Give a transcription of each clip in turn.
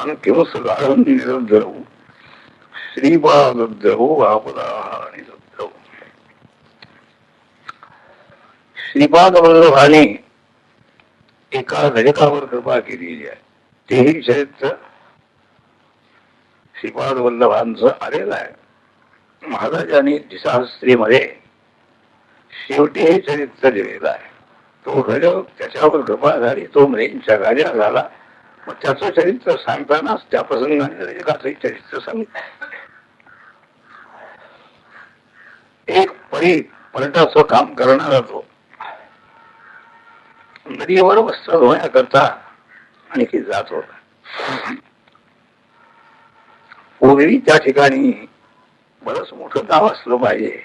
आणि किंवा सगळं निरंतरवू श्रीपादद्रवो आपदा निरंतरवू. श्रीपाद वल्लभाने एका रजकावर कृपा केलेली आहे. तेही चरित्र श्रीपाद वल्लभांचं आलेलं आहे. महाराजांनी दिशास्त्रीमध्ये शेवटी हे चरित्र लिहिलेलं आहे. तो रजक त्याच्यावर कृपा झाली, तो मरेंच्या राजा झाला. मग त्याचं चरित्र सांगतानाच त्या प्रसंगाने रजकाचंही चरित्र सांगितलं. एक पर्यटाचं काम करणारा तो नदीवर वस्त्र धुण्याकरता आणखी जात होता. पूर्वी त्या ठिकाणी बरंच मोठं गाव असलं पाहिजे.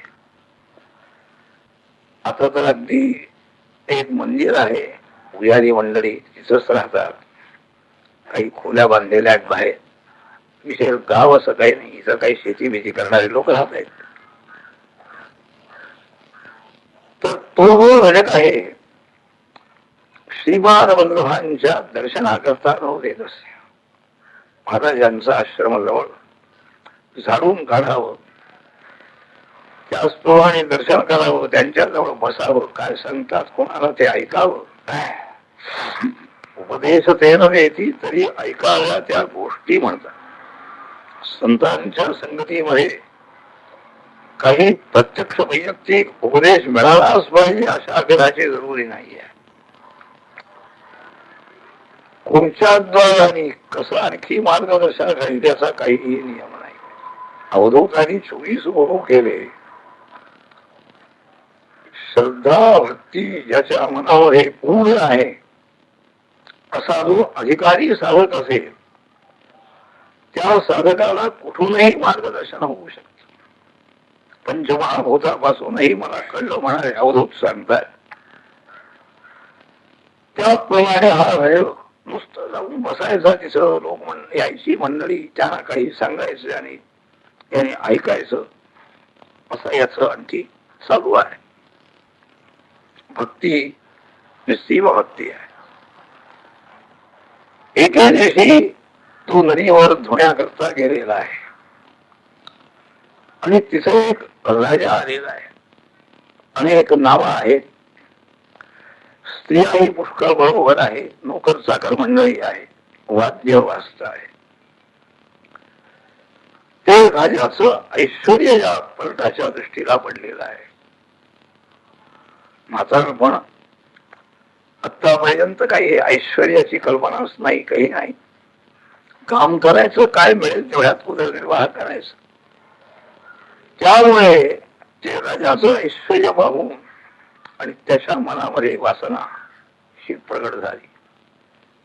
आता तर अगदी एक मंदिर आहे, पुजारी मंडळी तिथंच राहतात, काही खोल्या बांधलेल्या आहेत बाहेर. विशेष गाव असं काही नाही. इथं काही शेती बिती करणारे लोक राहत आहेत. तर तो रजक आहे श्रीपाद वल्लभांच्या दर्शनाकरता राहू देत असे. महाराजांचा आश्रम जवळ झाडून काढावं, त्याचप्रमाणे दर्शन करावं, त्यांच्याजवळ बसावं, काय सांगतात कोणाला ते ऐकावं. उपदेश ते नव्हे तरी ऐकाव्या त्या गोष्टी म्हणतात. संतांच्या संगतीमध्ये काही प्रत्यक्ष वैयक्तिक उपदेश मिळालाच पाहिजे अशा आग्रहाची जरुरी नाहीये. कोणत्या द्वाराने कसं आणखी मार्गदर्शन करेल त्याचा काहीही नियम नाही. अवधूतांनी 24 गुरु केले. श्रद्धा भक्ती ज्याच्या मनामध्ये पूर्ण आहे असा जो अधिकारी साधक असेल त्या साधकाला कुठूनही मार्गदर्शन होऊ शकत. पंचमहाभूतापासूनही मला कळलं म्हणाले अवधूत सांगतात. त्याप्रमाणे हा वेळ नुसतं जाऊन बसायचा, तिथं लोक यायची मंडळी, त्यांना काही सांगायचं आणि त्याने ऐकायचं, असं याच आणखी चालू आहे. भक्ती निस्सीम भक्ती आहे. एका दिवशी तो नदीवर धुण्याकरता गेलेला आहे आणि तिथे एक राजा आलेला आहे. अनेक नावं आहेत, स्त्रियाही पुष्कळ बरोबर आहे, नोकर चाकर मंडळी आहे, वाद्य वाजत आहे. ते राजाचं ऐश्वर्य या पर्यटाच्या दृष्टीला पडलेलं आहे. म्हातारपण आतापर्यंत काही ऐश्वर्याची कल्पनाच नाही, काही नाही. काम करायचं, काय मिळेल तेवढ्यात उदरनिर्वाह करायचं. त्यामुळे ते राजाचं ऐश्वर्य पाहून आणि त्याच्या मनामध्ये वासना ही प्रगट झाली.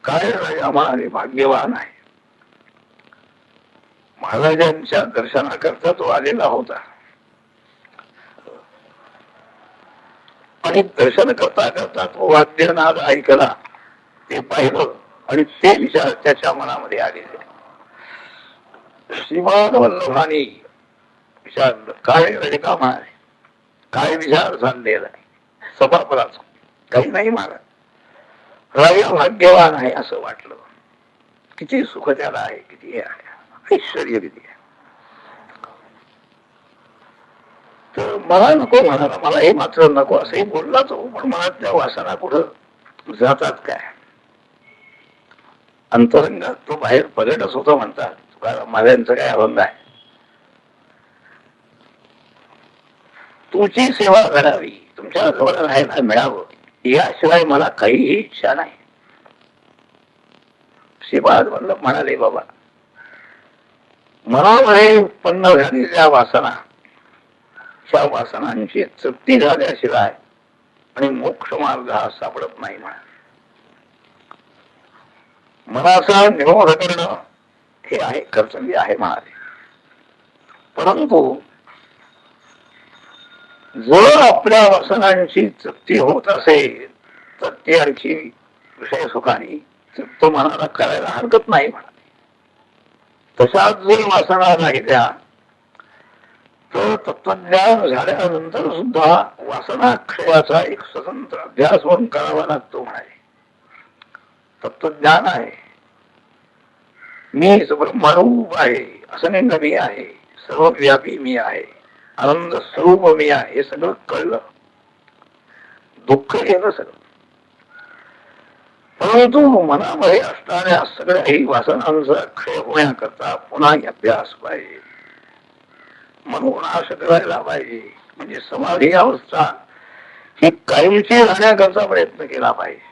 काय राजा म्हणाले भाग्यवान आहे. महाराजांच्या दर्शनाकरता तो आलेला होता आणि दर्शन करता करता तो वाद्यनाद ऐकला, ते पाहिलं आणि ते विचार त्याच्या मनामध्ये आलेले. श्रीपाद वल्लभांनी विचारलं, काय रजका म्हणाले, काय विचार चाललेला आहे सभापदाचा? काही नाही महाराज, राजा भाग्यवान आहे असं वाटलं. किती सुख त्याला आहे, किती आहे ऐश्वर्य किती आहे. तर मला नको म्हणाला, मला हे मात्र नको असंही बोलला तो. पण मला त्या वासना कुठं जातात काय? अंतरंगात तो बाहेर प्रगटच होतो म्हणतात. तुकाराम महाराजांचं काय अभंग आहे, तुमची सेवा करावी, तुमच्या जवळ राहायला मिळावं, याशिवाय मला काहीही इच्छा नाही. श्रीपाद वल्लभ म्हणाले, बाबा मनामध्ये उत्पन्न झालेल्या वासना, त्या वासनांची तृप्ती झाल्याशिवाय आणि मोक्ष मार्ग हा सापडत नाही. मनाचा निरोध करणं हे आहे, कर्तव्य आहे म्हणाले. परंतु जर आपल्या वासनांची तृप्ती होत असेल तर ते आणखी विषय सुखाने तृप्त मनाला करायला हरकत नाही म्हणाले. तशाच जर वासना राहिल्या तर तत्वज्ञान झाल्यानंतर सुद्धा वासना क्षयाचा एक स्वतंत्र अभ्यास म्हणून करावा लागतो म्हणाले. तत्वज्ञान आहे, मीच ब्रह्मरूप आहे, असंग मी आहे, सर्वव्यापी मी आहे, आनंद स्वरूप मी आहे, हे सगळं कळलं. दुःख गेलं सगळं. परंतु मनामध्ये असणाऱ्या सगळ्याही वासनांचा क्षय होण्याकरता पुन्हा अभ्यास पाहिजे, मनोनाश करायला पाहिजे. म्हणजे समाधी अवस्था ही कायमची राहण्याकरता प्रयत्न केला पाहिजे.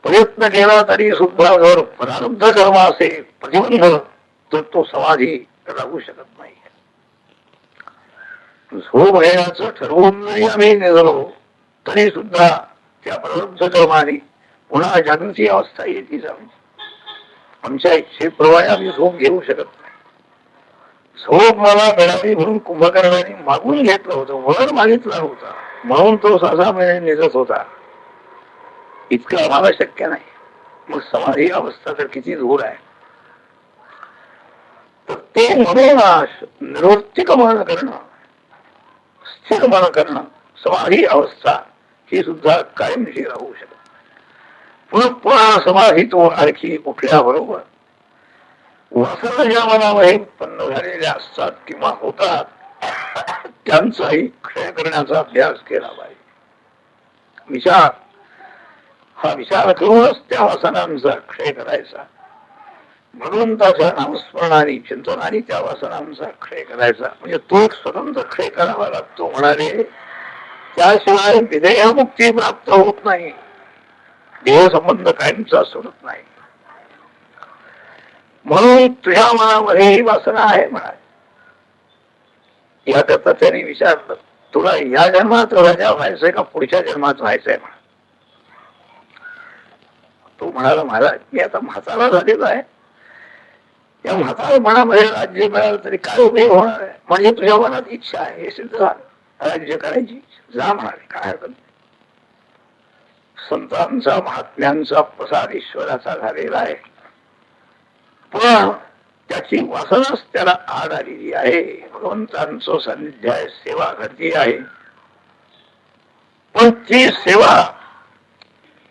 प्रयत्न केला तरी सुद्धा जर प्रारब्ध कर्म असेल प्रतिबंध, तर तो समाधी राहू शकत नाही. झोप घेण्याचं ठरवून जरी आम्ही निघालो तरी सुद्धा त्या प्रारब्ध कर्माने पुन्हा जागृती अवस्था येते जाऊन. आमच्या इच्छेप्रमाणे आम्ही झोप घेऊ शकत नाही. झोप मला मिळावी म्हणून कुंभकर्णाने मागून घेतलं होतं, वर मागितला होता, म्हणून तो 6 महिने निघत होता. इतकं आम्हाला शक्य नाही. मग समाधी अवस्था तर किती दूर आहे. तर ते मनोनाश निवृत्तिकमन करणं, स्थिरमन करणं, समाधी अवस्था ही सुद्धा कायमशी राहू शकत. पुन्हा पुन्हा समाधी तो आणखी उठल्याबरोबर वासना ज्या मनामध्ये उत्पन्न झालेल्या असतात किंवा होतात त्यांचाही क्षय करण्याचा अभ्यास केला पाहिजे. विचार हा विचार करूनच त्या वासनांचा क्षय करायचा. भगवंताच्या नामस्मरणाने चिंतनाने त्या वासनांचा क्षय करायचा. म्हणजे तो एक स्वतंत्र क्षय करावा लागतो. म्हणाले त्याशिवाय विधेय मुक्ती प्राप्त होत नाही, देह संबंध कायमचा सोडत नाही. म्हणून तुझ्या मनामध्ये ही वासना आहे म्हणाले. याकरता त्यांनी विचारलं तुला या जन्मात राजा व्हायचंय का पुढच्या जन्मात व्हायचंय म्हणा. तो म्हणाला महाराज मी आता म्हातारा झालेला आहे, या म्हातारा मनामध्ये राज्य मिळालं तरी काय उपयोग होणार आहे. म्हणजे तुझ्या मनात इच्छा आहे हे सिद्ध झालं, राज्य करायची जा म्हणाले, काय हरकत नाही. संतांचा महात्म्यांचा प्रसाद ईश्वराचा झालेला आहे, पण त्याची वासनाच त्याला आड आलेली आहे. भगवंतांचं सान्निध्य आहे, सेवा घडती आहे, पण ती सेवा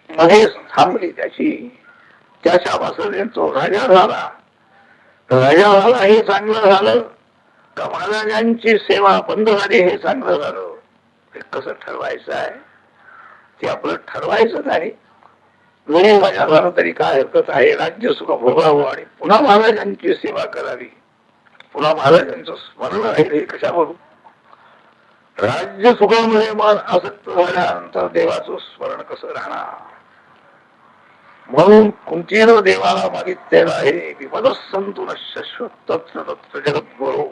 मध्ये थांबली त्याची. त्याच्या वासनेत तो राजा झाला. राजा झाला हे चांगलं झालं का महाराजांची सेवा बंद झाली हे चांगलं झालं. हे कसं ठरवायचं आहे ते आपलं ठरवायचं नाही. जरी राजा झाला तरी काय हरकत आहे, राज्य सुख भोगावं आणि पुन्हा महाराजांची सेवा करावी, पुन्हा महाराजांचं स्मरण राहील. कशावरून राज्य सुखामध्ये मन आसक्त झाल्यानंतर देवाचं स्मरण कसं राहणार. म्हणून कुंतीनं देवाला मागितलेलं आहे विपद संतु शाश्वत तत्र तत्र जगद्गुरु.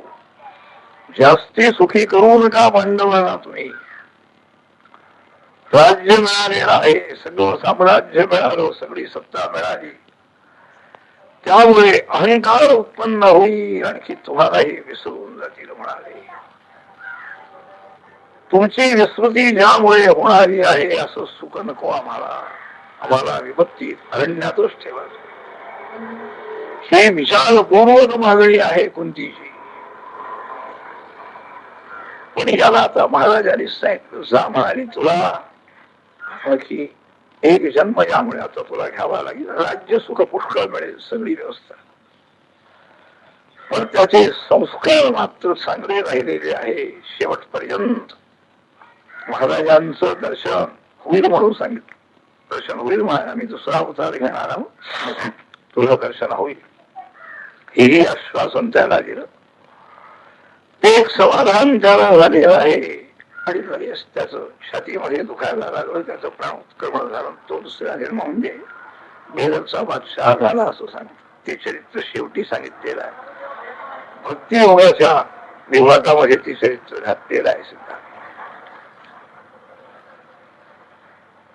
जास्ती सुखी करू नका भांडवला तुम्ही. राज्य मिळालेलं आहे, सगळं साम्राज्य मिळालं, सगळी सत्ता मिळाली, त्यामुळे अहंकार उत्पन्न होईल, आणखी तुम्हालाही विसरून जातील म्हणाले. तुमची विस्मृती ज्यामुळे होणारी आहे असं सुख नको आम्हाला. आम्हाला विभक्तीत अरण्यातच ठेवायचं. हे विचारपूर्वक मागणी आहे कुंतीची. पण याला आता महाराजांनी सांगितलं जा म्हणाली तुला की एक जन्म यामुळे आता तुला घ्यावा लागेल, राज्य सुख पुष्कळ मिळेल, सगळी व्यवस्था, पण त्याचे संस्कार मात्र चांगले राहिलेले आहे. शेवटपर्यंत महाराजांचं दर्शन होईल म्हणून सांगितलं. दर्शन होईल म्हणा आम्ही दुसरा अवतार घेणार आहोत, तुझं दर्शन होईल हेही आश्वासन त्याला दिलं. ते एक समाधान त्याला झालेलं आहे. आणि लगेच त्याचं छातीमध्ये दुखायला लागलं, त्याचं प्राण उत्क्रमण झालं. तो दुसरा जन्म म्हणजे भेदचा बादशाह झाला असं सांगितलं. ते चरित्र शेवटी सांगितलेलं आहे. भक्ती योगाच्या विभागामध्ये ते चरित्र घातलेलं आहे सुद्धा.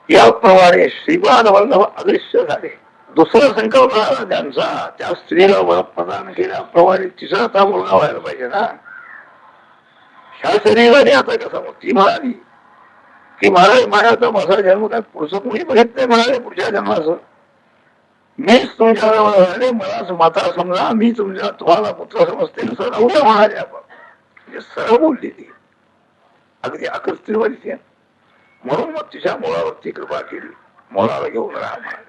याप्रमाणे श्रीपाद वल्लभ अदृश्य झाले. दुसरा संकल्प झाला त्यांचा, त्या स्त्रीला वर प्रदान केल्याप्रमाणे तिसरा आता मुलगा व्हायला पाहिजे ना. ह्या शरीराने आता कसा ती म्हणाली की महाराज माझ्या माझा जन्म काय पुढचं कुणी बघित नाही म्हणाले. पुढच्या जन्माचं मीच तुमच्या झाले, मलाच माता समजा, मी तुम्हाला पुत्र समजते सर राहूया म्हणाले. आपण म्हणजे सरळ बोलली ती, अगदी आकृतीवरती. म्हणून मग तिच्या मुलावरती कृपा केली, मुलाला घेऊन राहा म्हणाले.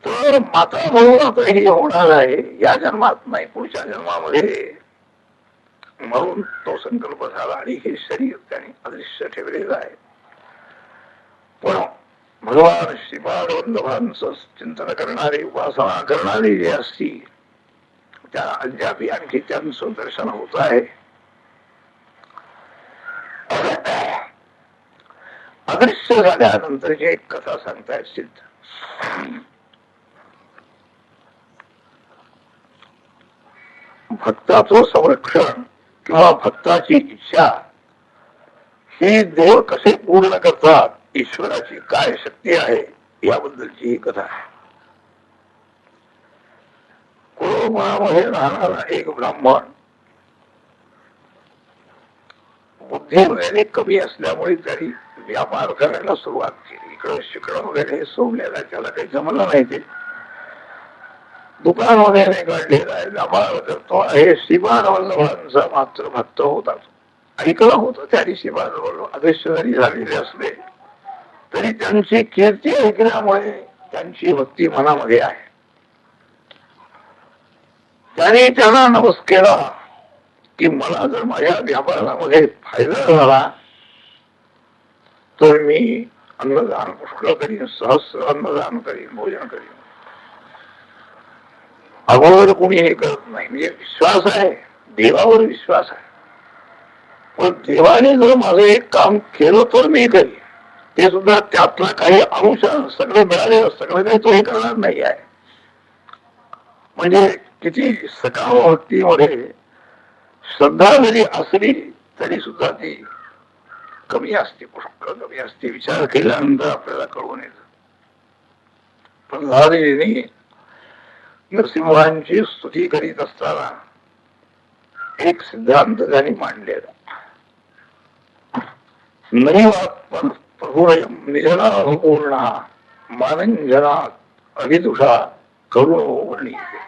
तर तर माता म्हणून आता हे होणार आहे, या जन्मात नाही, पुढच्या जन्मामध्ये. म्हणून तो संकल्प झाला आणि हे शरीर त्याने अदृश्य ठेवलेलं आहे. पण भगवान श्रीपाद वल्लभांचं चिंतन करणारे, उपासना करणारे जे असतील त्या अद्यापी आणखी त्यांचं दर्शन होत आहे. अदृश्य झाल्यानंतरची एक कथा सांगतायत सिद्ध. भक्ताचं संरक्षण किंवा भक्ताची इच्छा ही देव कसे पूर्ण करतात, ईश्वराची काय शक्ती आहे, याबद्दलची ही कथा आहे. कुरुमामध्ये राहणारा एक ब्राह्मण बुद्धी कमी असल्यामुळे त्यांनी व्यापार करायला सुरुवात केली. इकडं शिकणं वगैरे सोडलेला त्याला काही जमलं नाही. ते दुकान वगैरे काढलेलं आहे, व्यापार करतो आहे. श्रीपाद वल्लभांचा मात्र भक्त होता. ऐकलं होतं त्यांनी श्रीपाद वल्लभ अदृश्य जरी झालेले असले तरी त्यांची कीर्ती ऐकल्यामुळे त्यांची भक्ती मनामध्ये आहे. त्याने त्यांना नमस्कार केला की मला जर माझ्या व्यापारामध्ये फायदा झाला तर मी अन्नदान पुष्कळ करीन, सहस्र अन्नदान करीन, भोजन करीन. अगोदर कोणी हे करत नाही. म्हणजे विश्वास आहे, देवावर विश्वास आहे. पण देवाने जर माझं एक काम केलं तर मी करीन. ते सुद्धा त्यातला काही अंश सगळे मिळाले, सगळं काही तो हे करणार नाही आहे. म्हणजे किती सकाम भक्तीमध्ये श्रद्धा जरी असली तरी सुद्धा ती कमी असते, पुष्कळ कमी असते. विचार केल्यानंतर आपल्याला कळून येत. पण लादेने नरसिंहांची स्तुती करीत असताना एक सिद्धांत त्यांनी मांडलेला. नैवात्मन प्रभुरयम निजनानुपूर्णा मानंजनात अभिदुषा करुणो वर्णीते.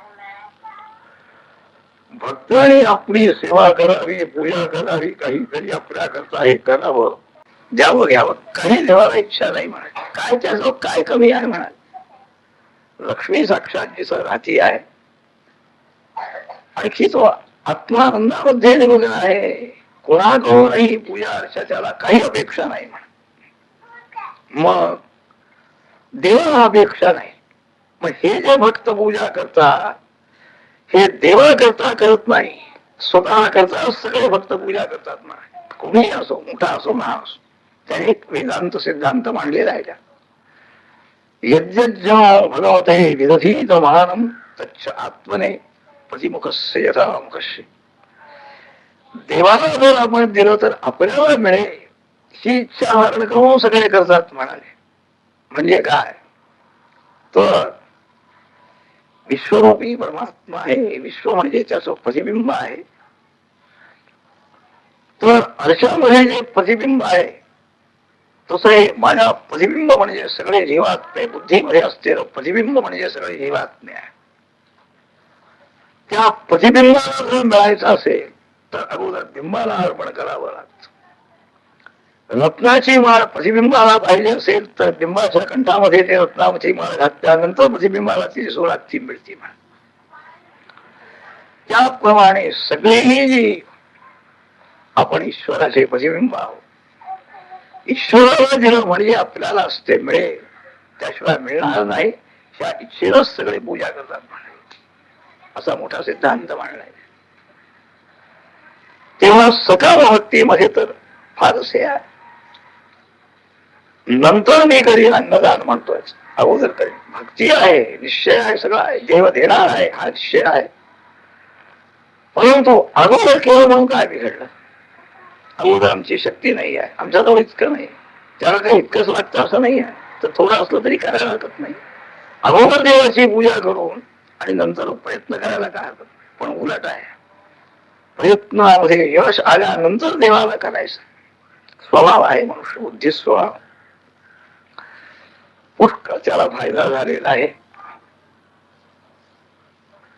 भक्ताने आपली सेवा करावी, पूजा करावी, काहीतरी आपल्या करता हे करावं, द्यावं घ्यावं, काही देवाला इच्छा नाही म्हणाली. काय त्याचं काय कमी आहे म्हणाल. लक्ष्मी साक्षात जिथं राहती आहे, आणखी तो आत्मानंदामध्ये निमग्न आहे. कोणाकडूनही पूजा अर्चा त्याला काही अपेक्षा नाही म्हणा. मग देवाला अपेक्षा नाही. मग हे जे भक्त पूजा करतात हे देवा करता करत नाही, स्वतः करता सगळे भक्त पूजा करतात ना. कोणी असो, मोठा असो, लहान असो. त्याने एक वेदांत सिद्धांत मांडलेला आहे. यज्ञ भगवते विदधीत मानम तच्च आत्मने प्रतिमुखस्य यथा मुखस्य. देवाला जर आपण दिलं तर आपल्याला मिळेल ही इच्छा हरण करून सगळे करतात म्हणाले. म्हणजे काय तर विश्वरूपी परमात्मा आहे. विश्व म्हणजे त्याचं प्रतिबिंब आहे. तर अर्शामध्ये जे प्रतिबिंब आहे तसं हे माझ्या प्रतिबिंब म्हणजे सगळे जीवात्मे, बुद्धीमध्ये असलेलं प्रतिबिंब म्हणजे सगळे जीवात्मे आहे. त्या प्रतिबिंबाला जर मिळायचं असेल तर अगोदर बिंबाला अर्पण करावं लागतं. रत्नाची माळ प्रतिबिंबाला पाहिजे असेल तर बिंबाच्या कंठामध्ये ते रत्नाची माळ घातल्यानंतर प्रतिबिंबाला ती सोळाची मिळते. त्याप्रमाणे सगळेही जी आपण ईश्वराचे प्रतिबिंब आहोत. ईश्वराला दिलं म्हणजे आपल्याला असते मिळेल, त्याशिवाय मिळणार नाही. ह्या इच्छेलाच सगळे पूजा करतात म्हणे. असा मोठा सिद्धांत मांडलाय. तेव्हा सकाम भक्तीमध्ये तर फारसे आहे. नंतर मी करीन अन्नदान म्हणतोय, अगोदर करीन. भक्ती आहे, निश्चय आहे, सगळं आहे, देव देणार आहे हा निश्चय आहे. परंतु अगोदर केलं म्हणून काय बिघडलं. अगोदर आमची शक्ती नाही आहे, आमच्याजवळ इतकं नाही, त्याला काही इतकंच लागतं असं नाही आहे. तर थोडं असलं तरी करायला हरकत नाही. अगोदर देवाची पूजा करून आणि नंतर प्रयत्न करायला काय हरकत. पण उलट आहे, प्रयत्नामध्ये यश आल्यानंतर देवाला करायचं स्वभाव आहे. मनुष्य बुद्धी स्वभाव पुष्कळ त्याला फायदा झालेला आहे.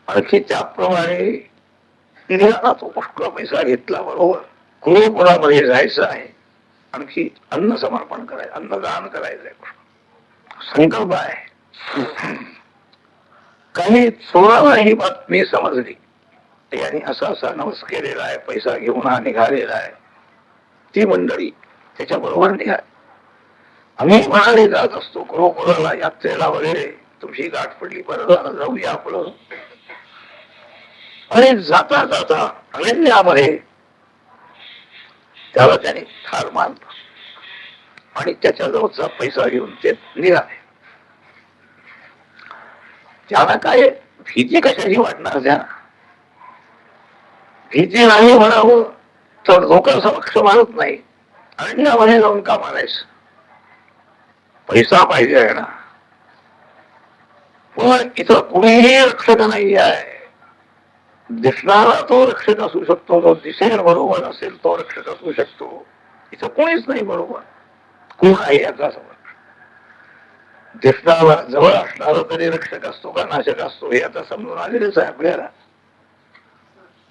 आणखी त्याप्रमाणे तो पुष्कळ पैसा घेतला बरोबर गुरुकुळामध्ये जायचं आहे. आणखी अन्न समर्पण करायचं, अन्नदान करायचंय. संकल्प आहे. काही चोराला ही बातमी समजली, यांनी असा असा नवस केलेला आहे, पैसा घेऊन हा निघालेला आहे. ती मंडळी त्याच्या बरोबर निघाली. आम्ही म्हणाले जात असतो खरोखराला यात्रेला वगैरे, तुमची गाठ पडली, परत जाऊया आपलं. आणि जाता जाता अरण्यामध्ये त्याला त्याने ठार मारलं आणि त्याच्याजवळचा पैसा घेऊन ते निघाले. त्याला काय भीती कशाची वाटणार? त्या भीती नाही म्हणावं तर लोक समक्ष मारत नाही. अरण्यामध्ये जाऊन का मारायचं? पैसा पाहिजे आहे ना. पण इथं कुणीही रक्षक नाही आहे. दिसणारा तो रक्षक असू शकतो, तो दिसेल बरोबर असेल तो रक्षक असू शकतो. इथं कोणीच नाही बरोबर. कोण आहे याचा समज? दिसणारा जवळ असणारा तरी रक्षक असतो का नाशक असतो हे आता समजून आलेलंच आहे आपल्याला.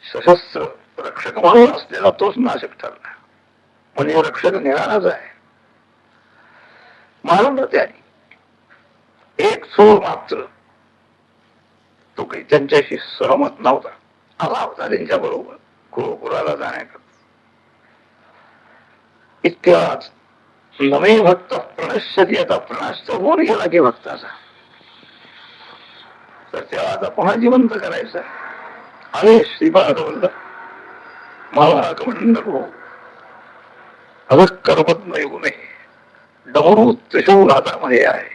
सशस्त्र रक्षक म्हणून असलेला तोच नाशक ठरला, म्हणजे रक्षक निराळाच आहे. मारून त्याने एक चोर मात्र तो काही त्यांच्याशी सहमत नव्हता, आला होता त्यांच्या बरोबर गुरुकुलाला जाण्याकरता. इतक्यात नवे भक्त प्रणश्यती, आता प्रणश्य होऊन गेला की भक्ताचा, तर तेव्हा आता पुन्हा जिवंत करायचं. अरे श्रीपाद बोलला, मला आगमन नको, अवक्करपद्म युगमे डमरू त्रिशूल हातामध्ये आहे,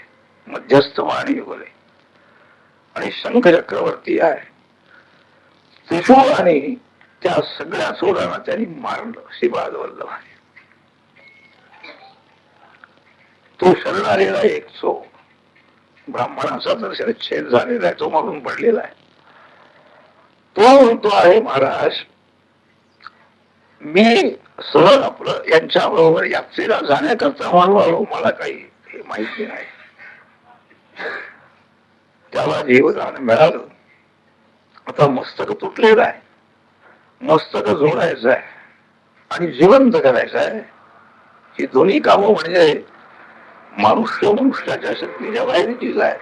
मध्यस्थ वाणी युगले आणि शंख चक्रवर्ती आहे. त्रिशूलाने त्या सगळ्या चोरांना त्यांनी मारलं. श्रीपाद वल्लभाने तो शरण आलेला एक चोर, ब्राह्मणाचा तर शिरच्छेद झालेला आहे, तो मारून पडलेला आहे. तो म्हणतो आहे, महाराज मी सहज आपलं यांच्या बरोबर यात्रेला जाण्याकरता म्हणून आलो, मला काही हे माहिती नाही. त्याला जीवदान मिळालं. आता मस्तक तुटलेलं आहे, मस्तक जोडायचं आहे आणि जिवंत करायचं आहे. ही दोन्ही कामं म्हणजे मनुष्याच्या शक्तीच्या बाहेरचीच आहे.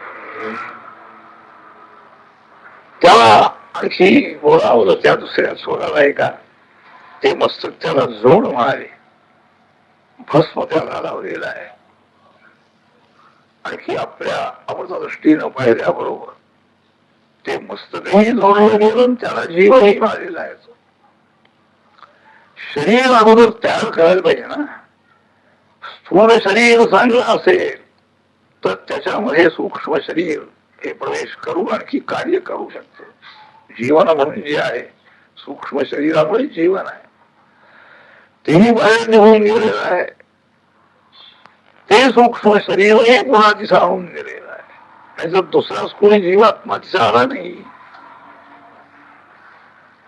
त्याला आणखी बोलावलं त्या दुसऱ्या चोराला एका, ते मस्तक त्याला जोड म्हणाले. भस्म त्याला लावलेला आहे. आणखी आपल्या अमृतदृष्टीनं पाहिल्याबरोबर ते मस्तकही जोडलं गेलं, त्याला जीवही मिळालेला आहे. शरीर अगोदर तयार करायला पाहिजे ना. स्थूल शरीर चांगलं असेल तर त्याच्यामध्ये सूक्ष्म शरीर हे प्रवेश करून आणखी कार्य करू शकतं. जीवन म्हणजे आहे, सूक्ष्म शरीरामुळे जीवन आहे. तेही बाहेर निघून गेलेलं आहे. ते सूक्ष्म शरीर हे पुन्हा तिथं आणून गेलेलं आहे. नाही तर दुसराच कोणी जीवात्मा तिचा आला नाही.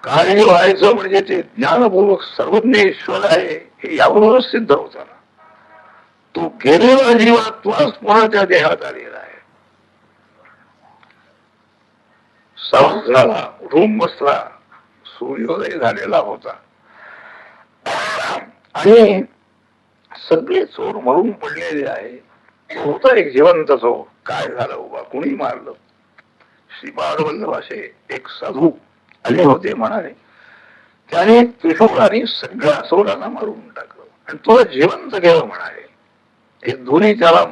कार्य व्हायचं म्हणजे ते ज्ञानपूर्वक सर्वज्ञ ईश्वर आहे हे यावरूनच सिद्ध होतं ना. तो गेलेला जीवात्माच पुन्हा त्या देहात आलेला आहे. सावध झाला, उठून बसला, सूर्योदय झालेला होता आणि सगळे चोर मरून पडलेले आहे. होता एक जिवंत चोर. काय झालं उभा, कुणी मारलं? श्रीपाद वल्लभ असे एक साधू आले होते, म्हणाले त्याने त्रिशूलाने सगळ्या चोरांना मारून टाकलं आणि तो जिवंत केलं म्हणाले. हे दोन्ही त्याला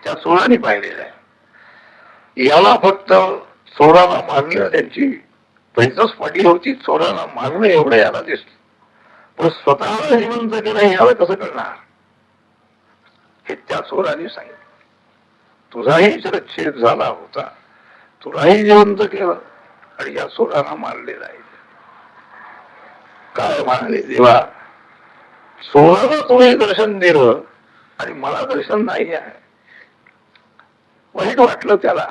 त्या चोराने पाहिलेलं आहे. याला फक्त चोराला मारलं, त्यांची पैसच पडली होती, चोराला मारलं एवढं याला दिसलं, पण स्वतःला जिवंत केलं याला कसं करणार हे त्या चोराने सांगितलं. तुझाही शिरच्छेद झाला होता, तुलाही जिवंत केलं आणि या चोराला मारलेला आहे. काय म्हणाले देवा, चोराला तुम्ही दर्शन दिलं आणि मला दर्शन नाही आहे. वाईट वाटलं त्याला.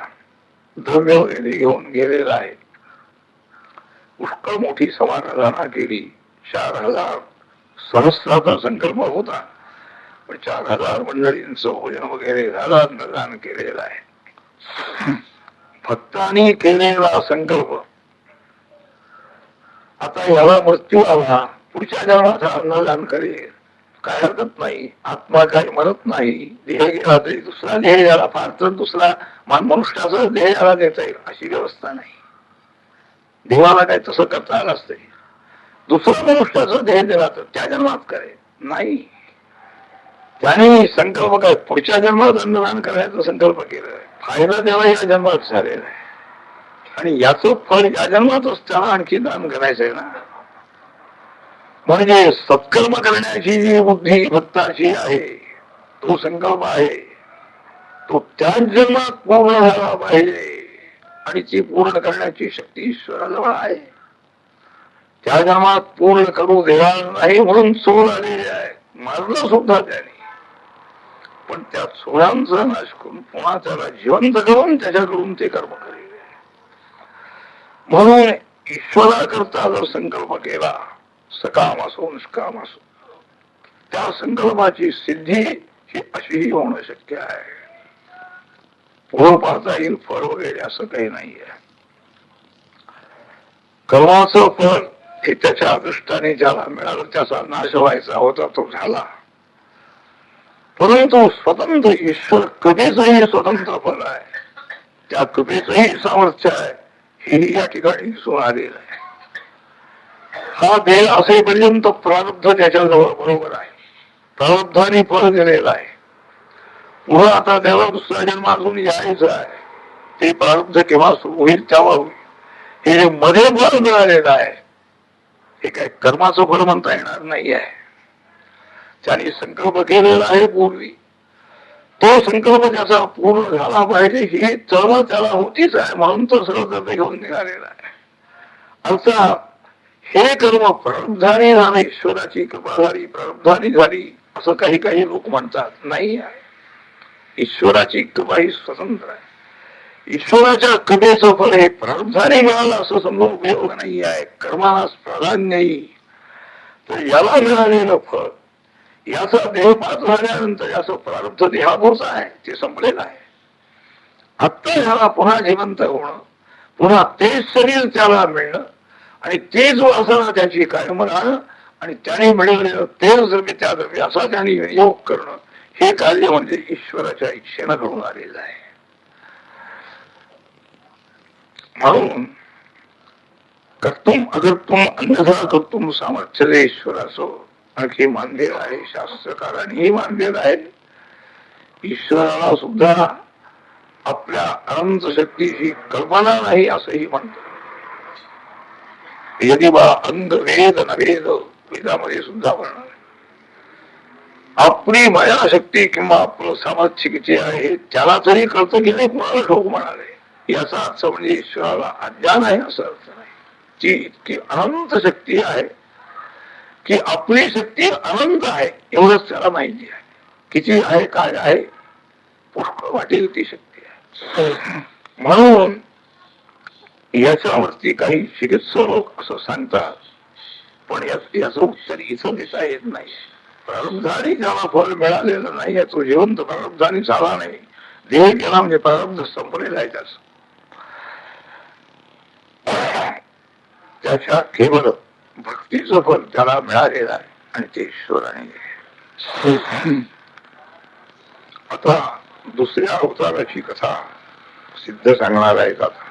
द्रव्य वगैरे घेऊन गेलेला आहे. पुष्कळ मोठी समाराधना केली. 4000 सहस्राचा संकल्प होता, पण 4000 मंडळींचं भोजन वगैरे झालं, अन्नदान केलेलं आहे. भक्तांनी केलेला संकल्प आता याला मृत्यू आला, पुढच्या जन्माचा अन्नदान करेल काय हरकत नाही. आत्मा काही मरत नाही. देह गेला तरी दुसरा देह झाला, फार तर दुसरा मनुष्याचा देह याला देता येईल अशी व्यवस्था नाही. देवाला काय तसं करता आलं असते. दुसरा मनुष्याचा देह दिला तर त्या जन्मात करे नाही. त्याने संकल्प काय पुढच्या जन्मात अन्नदान करायचा संकल्प केलाय. फायदा तेव्हा या जन्मात झालेला आहे आणि याचं फळ या जन्मातच त्याला आणखी दान करायचंय ना. म्हणजे सत्कर्म करण्याची जी बुद्धी भक्ताची आहे, तो संकल्प आहे, तो त्याच जन्मात पूर्ण झाला पाहिजे आणि ती पूर्ण करण्याची शक्ती ईश्वराजवळ आहे. त्या जन्मात पूर्ण करू देणार नाही म्हणून चोर आलेले आहे. मारलं सुद्धा त्याने, पण त्या चोरांचा नाश करून पुन्हा त्याला जिवंत करून त्याच्याकडून ते कर्म करेल. म्हणून ईश्वराकरता जर संकल्प केला, सकाम असो निष्काम असो, त्या संकल्पाची सिद्धी ही अशीही होणं शक्य आहे. पुढं पाहता येईल फळ वगैरे असं काही नाहीये. कर्माचं फळ हे त्याच्या दृष्टाने ज्याला मिळालं त्याचा नाश व्हायचा होता तो झाला. परंतु स्वतंत्र ईश्वर कृपेचंही स्वतंत्र फल आहे. त्या कृपेचंही सामर्थ्य आहे हे या ठिकाणी दिसून आलेलं आहे. हा देह असेपर्यंत प्रारब्ध त्याच्याजवळ बरोबर आहे. प्रारब्धाने फळ दिलेलं आहे. पुढं आता त्याला दुसऱ्या जन्मातून यायचं आहे. ते प्रारब्ध केव्हा सुरू होईल तेव्हा होईल. हे जे मध्ये फळ मिळालेलं आहे हे काही कर्माचं फळ म्हणता येणार नाही आहे. त्याने संकल्प केलेला आहे पूर्वी, तो संकल्प त्याचा पूर्ण झाला पाहिजे ही चळवळ त्याला होतीच आहे. म्हणून तो सर्व घेऊन निघालेला आहे. अर्थात हे कर्म प्रारब्धाने झाले, ईश्वराची कृपा झाली, प्रारब्धाने झाली असं काही काही लोक म्हणतात. नाही आहे. ईश्वराची कृपा ही स्वतंत्र आहे. ईश्वराच्या कृपेचं फळ हे प्रारब्धाने मिळालं असं समजून उपयोग नाही आहे. कर्मालाच प्राधान्य येईल. तर याला मिळालेलं फळ याचा देह पाच झाल्यानंतर याचं प्रारब्ध देहापुरचं आहे, ते संपलेलं आहे. आत्ता ह्याला पुन्हा जिवंत होणं, पुन्हा तेच शरीर त्याला मिळणं आणि तेच वासना त्याची कायम राहणं आणि त्याने मिळवलेलं तेच द्रव्य त्या द्रव्य असा त्याने योग करणं, हे कार्य म्हणजे ईश्वराच्या इच्छेनं घडून आलेलं आहे. म्हणून कर्तुम अकर्तुम अन्यथा कर्तुम सामर्थ्य ईश्वरासो आणखी मानलेलं आहे. शास्त्रकारांनीही मानलेलं आहे. ईश्वराला सुद्धा आपल्या अनंत शक्तीची कल्पना नाही असंही म्हणतो. यदि बा अंग वेद नवेद वेदामध्ये सुद्धा वर्णन. आपली मायाशक्ती किंवा आपलं सामर्थ्य किती आहे त्याला तरी कळतं की नाही कोणाला ठोक म्हणाले. याचा अर्थ म्हणजे ईश्वराला अज्ञान आहे असं अर्थ नाही. ती इतकी अनंत शक्ती आहे की आपली शक्ती अनंत आहे एवढंच त्याला माहिती आहे. किती आहे काय आहे पुष्कळ वाटेल ती शक्ती आहे. म्हणून याच्यावरती काही चिकित्सक लोक असं सांगतात, पण याचं उत्तर इथं देता येत नाही. प्रारब्धाने ज्याला फळ मिळालेलं नाही तो जिवंत प्रारब्धाने झाला नाही. देह गेला म्हणजे प्रारब्ध संपलेला आहे त्याच. त्याच्या केवळ भक्तीचं फल त्याला मिळालेलं आहे आणि ते ईश्वराने. आता दुसऱ्या अवताराची कथा सिद्ध सांगणार आहेत. आता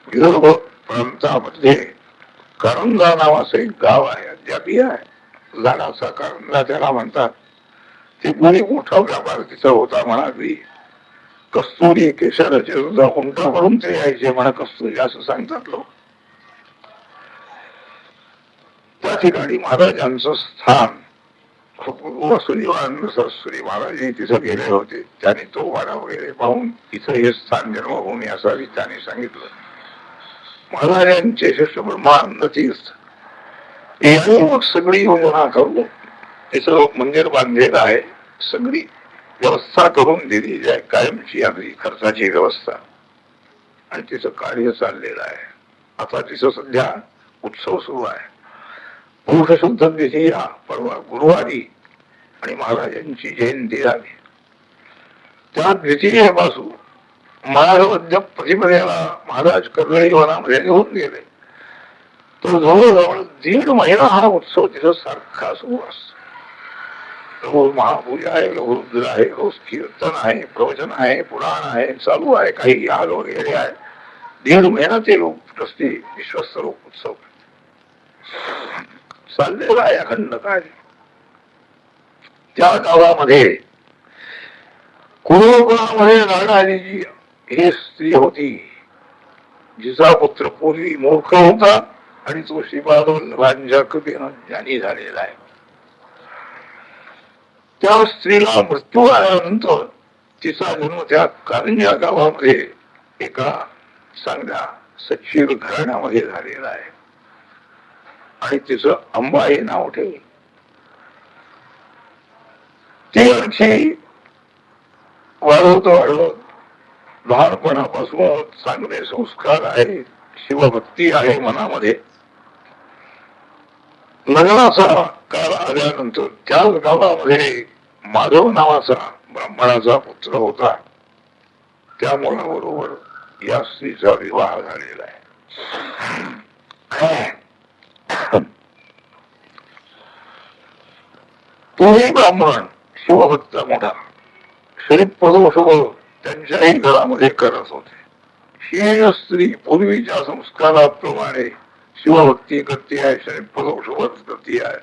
विदर्भ प्रांतामध्ये करंजा नावाचं एक गाव आहे, अद्यापही आहे. झाडाचा करंजा त्याला म्हणतात. ते कोणी मोठा व्यापार तिचा होता म्हणाली. कस्तुरी केशराचे सुद्धा उंटा म्हणून ते यायचे म्हणा कस्तुरी असं सांगतात लोक. त्या ठिकाणी महाराजांचं स्थान वसुदेवानंद सरस्वती महाराज तिथं गेले होते. त्याने तो वाडा वगैरे पाहून इथं हे स्थान जन्मभूमी असावी त्याने सांगितलं. महाराजांचे शिष्य ब्रह्मानंद तीर्थ यांनी मग सगळी योजना करून तिथं मंदिर बांधलेलं आहे. सगळी व्यवस्था करून दिलेली आहे, कायमची आपली खर्चाची व्यवस्था, आणि तिचं कार्य चाललेलं आहे. आता तिचं सध्या उत्सव सुरू आहे. पौष शुद्ध द्वितीया परवा गुरुवारी आणि महाराजांची जयंती झाली. त्या द्वितीयेपासून माघ मध्य प्रतिपदेला महाराज कर्दळी वनामध्ये निघून गेले. तो जवळजवळ 1.5 महिना हा उत्सव तिथं सारखा सुरू असतो. रोज महापूजा आहे, रुद्र आहे, रोज कीर्तन आहे, प्रवचन आहे, पुराण आहे, चालू आहे, काही याग वगैरे आहे. 1.5 महिना ते लोक रस्ते विश्वस्त लोक उत्सव चाललेला आहे अखंड काय. त्या गावामध्ये कुरुकुळामध्ये राणाजीजी ही स्त्री होती, जिचा पुत्र पूर्वी मूर्ख होता आणि तो श्रीपादवल्लभांच्या कृपेनं ज्ञानी झालेला आहे. त्या स्त्रीला मृत्यू आल्यानंतर तिचा जन्म त्या कारंजा गावामध्ये एका चांगल्या सच्शील घराण्यामध्ये झालेला आहे आणि तिचं अंबा हे नाव ठेवलं. ती आणखी वाढवत लहानपणापासून चांगले संस्कार आहे, शिवभक्ती आहे मनामध्ये. लग्नाचा काळ आल्यानंतर त्याच गावामध्ये माधव नावाचा ब्राह्मणाचा पुत्र होता. त्या मुलाबरोबर या स्त्रीचा विवाह झालेला आहे. तोही ब्राह्मण शिवभक्त मोठा श्रीपदोषभ त्यांच्याही घरामध्ये करत होते. ही स्त्री पूर्वीच्या संस्काराप्रमाणे शिवभक्ती करते आहे, श्रीपदोषभच करते आहे,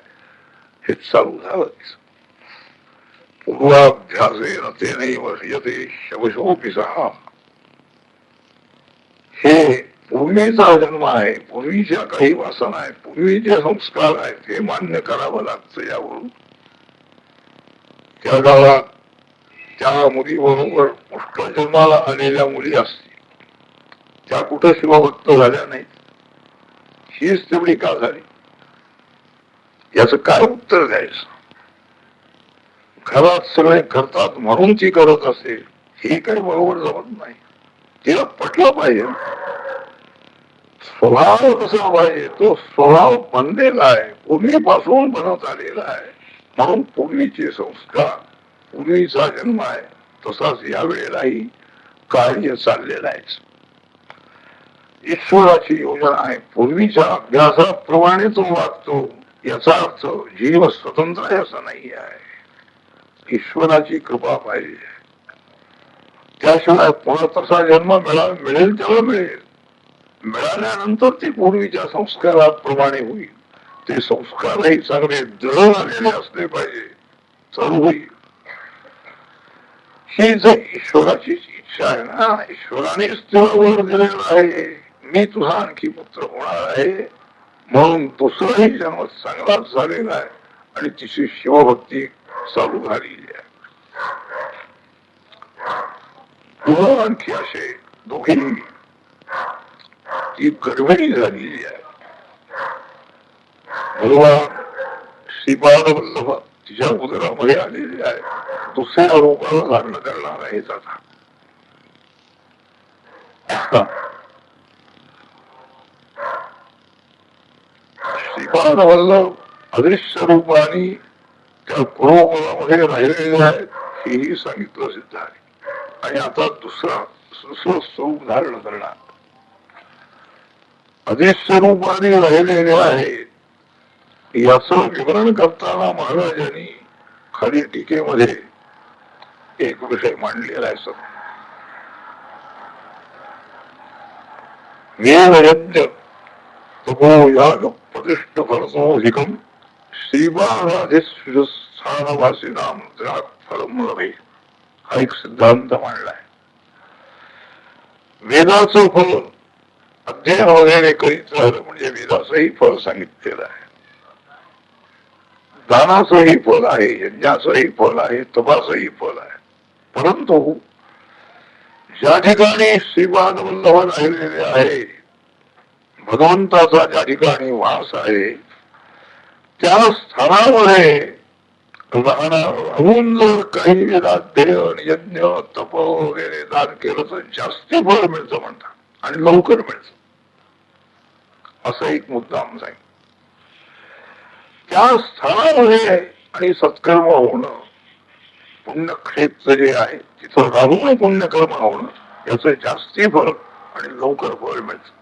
हे चालू झालं. पूर्वाभ्यासेन तेनैव ह्रियते शवशोऽपि सहा. हे पूर्वीचा जन्म आहे, पूर्वीच्या काही वासना आहे, पूर्वीचे संस्कार आहेत, हे मान्य करावं लागतं. यावरून त्या गावात त्या मुलीबरोबर पुष्कळ आलेल्या मुली असतील, त्या कुठं शिवभक्त झाल्या नाहीत. हीच तेवढी का झाली, याच काय उत्तर द्यायचं. घरात सगळे करतात म्हणून ती करत असेल, हे काही बरोबर जमत नाही. तिला पटलं पाहिजे, स्वभाव कसा पाहिजे, तो स्वभाव बनलेला आहे, पूर्वीपासून बनत आलेला आहे. म्हणून पूर्वीचे संस्कार, पूर्वीचा जन्म आहे, तसाच या वेळेलाही कार्य चाललेलं आहे. ईश्वराची योजना आहे, पूर्वीच्या अभ्यासाप्रमाणे तो वागतो. याचा अर्थ जीव स्वतंत्र आहे असं नाही आहे. ईश्वराची कृपा पाहिजे, त्याशिवाय पुन्हा तसा जन्म मिळेल तेव्हा मिळेल. मिळाल्यानंतर ते पूर्वीच्या संस्काराप्रमाणे होईल. ते संस्कारही चांगले दृढ झालेले असले पाहिजे, तर होईल. ही जर ईश्वराची इच्छा आहे ना, ईश्वरानेच तुला वर दिलेलं आहे, मी तुझा आणखी पुत्र होणार आहे, म्हणून दुसराही जन्म चांगलाच झालेला आहे आणि तिची शिवभक्ती चालू झालेली आहे. पुन्हा आणखी असे दोघे, ती गर्भिणी झालेली आहे. भगवान श्रीपादवल्लभ तिच्या उदरामध्ये आलेले आहे. दुसऱ्या रूपाला धारण करणार आहे. श्रीपादवल्लभ अदृश्य रूपाने त्या कुरुकुलामध्ये राहिलेले आहेत, हेही सांगितलं सिद्ध आहे. आणि आता दुसरं स्वरूप धारण करणार, अदृश्य रूपाने राहिलेले आहेत. याचं विवरण करताना महाराजांनी खाली टीकेमध्ये एक विषय मांडलेला आहे. वेदयज्ञ तपो याग प्रतिष्ठ फलसोधिकम श्रीबालाधिष्ठानवासीनाम फलम लभे, हा एक सिद्धांत मांडलाय. वेदाचं फल अध्ययन वगैरे करीत राहिलं म्हणजे वेदाचंही फल सांगितलेलं आहे, दानाचंही फल आहे, यज्ञाचंही फल आहे, तपासही फल आहे. परंतु ज्या ठिकाणी श्रीपादवल्लभ राहिलेले आहे, भगवंताचा ज्या ठिकाणी वास आहे, त्या स्थानामध्ये राहून जर काही वेदाध्ययन यज्ञ तप वगैरे दान केलं तर जास्त फळ मिळतं म्हणतात आणि लवकर मिळतं, असं एक मुद्दाम सांग. त्या स्थानामध्ये आणि सत्कर्म होणं, पुण्यक्षेत्र जे आहे तिथं राहून पुण्यकर्म होणं, याचं जास्ती फळ आणि लवकर फळ मिळतं.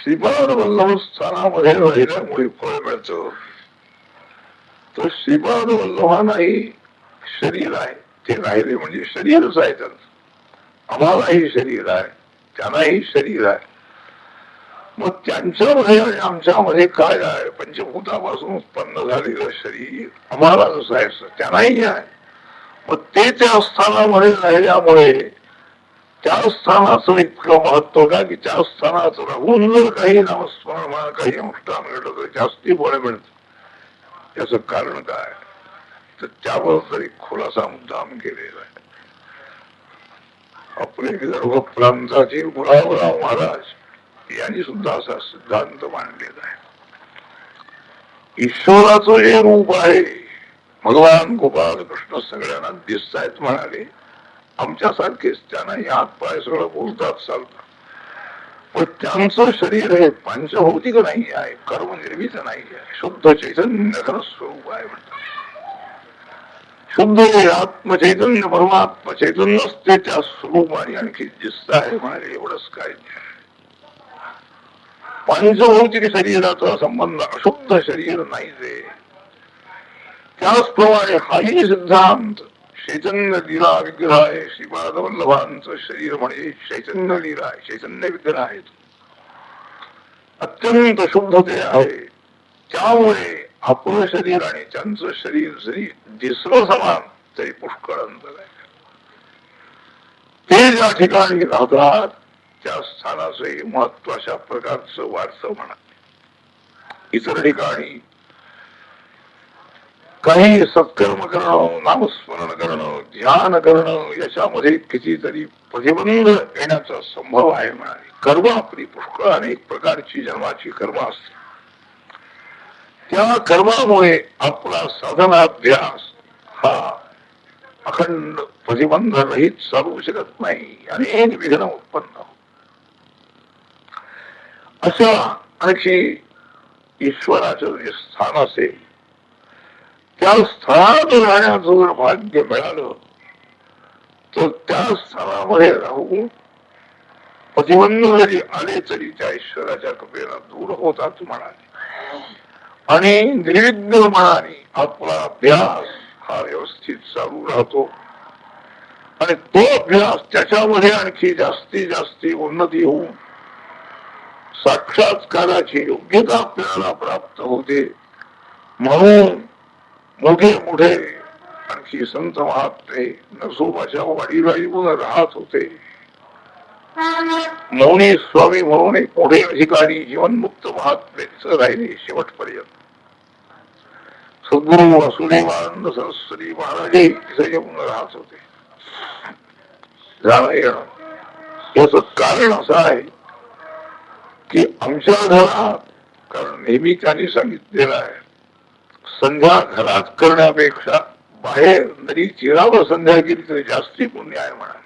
श्रीपाद वल्लभ स्थानामध्ये राहिल्यामुळे फळ मिळतं. तर श्रीपाद वल्लभांनाही शरीर आहे, ते राहिले म्हणजे शरीरच आहे त्यांचं. आम्हालाही शरीर आहे, त्यांनाही शरीर आहे. मग त्यांच्यामध्ये आणि आमच्यामध्ये काय आहे? पंचभूतापासून उत्पन्न झालेलं शरीर आम्हाला जसं आहे त्यांनाही आहे. मग ते त्या स्थानामध्ये राहिल्यामुळे त्या स्थानाचं इतकं महत्व का की त्या स्थानात राहून जर काही नामस्मरण म्हणा, काही अनुष्ठान घडलं तर जास्ती फळ मिळत. त्याचं कारण काय? तर त्याबद्दल एक खुलासा मुद्दाम केलेला आहे. आपले विदर्भ प्रांताचे गुलाबराव महाराज यांनी सुद्धा असा सिद्धांत मांडलेला आहे. ईश्वराचं जे रूप आहे, भगवान गोपाल कृष्ण सगळ्यांना दिसतायत म्हणाले. आमच्यासारखेच त्यांनाही हात पाय सगळं बोलतात, चालतात. पण त्यांचं शरीर हे पंचभौतिक नाही आहे, कर्मनिर्मित नाही आहे, शुद्ध चैतन्य खरं स्वरूप आहे म्हणतात. शुद्ध हे आत्मचैतन्य परमात्मा चैतन्यच ते त्या स्वरूपाने आणखी दिसत आहे म्हणाले. एवढंच काय पंचभौतिक शरीराचा संबंध अशुद्ध शरीर नाही ते. त्याचप्रमाणे हाही सिद्धांत चैतन्य लीला विग्रह आहे. श्रीपाद वल्लभांचं शरीर म्हणजे चैतन्य लीला आहे, चैतन्य विग्रह आहे, अत्यंत शुद्ध ते आहे. त्यामुळे आपलं शरीर आणि त्यांचं शरीर जरी दिसलं समान तरी पुष्कळ अंतर आहे. ते ज्या ठिकाणी राहतात त्या स्थानाचंही महत्व अशा प्रकारचं वाढतं म्हणा. इतर ठिकाणी काही सत्कर्म करणं, नामस्मरण करणं, ध्यान करणं याच्यामध्ये कितीतरी प्रतिबंध येण्याचा संभव आहे म्हणाले. कर्म आपली पुष्कळ अनेक प्रकारची जन्माची कर्म असते. त्या कर्मामुळे आपला साधनाभ्यास हा अखंड प्रतिबंध रहित चालू शकत नाही. अनेक विघ्न उत्पन्न अशा आणखी ईश्वराचं जे स्थान असेल त्या स्थानात राहण्याचं जर भाग्य मिळालं तर त्या स्थानामध्ये राहून प्रतिबंध जरी आले तरी त्या ईश्वराच्या कृपेला दूर होतात म्हणाले. आणि निर्विघ्न मनाने आपला अभ्यास हा व्यवस्थित चालू राहतो आणि तो अभ्यास त्याच्यामध्ये आणखी जास्तीत जास्ती उन्नती होऊन साक्षात्काराची योग्यता आपल्याला प्राप्त होते. म्हणून मोठे मोठे आणखी संत महात्मे नरसोबाच्या वाडीला येऊन राहत होते. मौनी स्वामी म्हणून एक मोठे अधिकारी जीवनमुक्त महात्मेच राहिले शेवटपर्यंत. सद्गुरु वासुदेवानंद सरस्वती महाराज तिथे येऊन राहत होते. याच कारण असं आहे की आमच्या घरात, कारण नेहमी त्यांनी सांगितलेलं आहे, संध्या घरात करण्यापेक्षा बाहेर नदी तीरावर संध्या केली तरी जास्ती पुण्य आहे म्हणाले.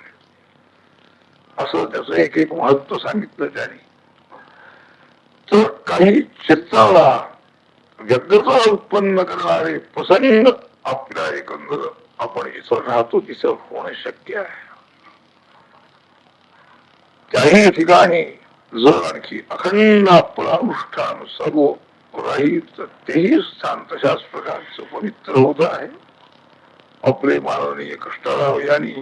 असं त्याचं एक एक महत्व सांगितलं त्यांनी. तर काही चित्ताला व्यग्रता उत्पन्न करणारे प्रसंग आपल्या एकंदर आपण इथं राहतो तिथं होणं शक्य आहे. त्याही ठिकाणी जर आणखी अखंड आपलं अनुष्ठान सर्व राहील तर तेही स्थान तशाच प्रकारचं पवित्र होत आहे. आपले माननीय कृष्णराव यांनी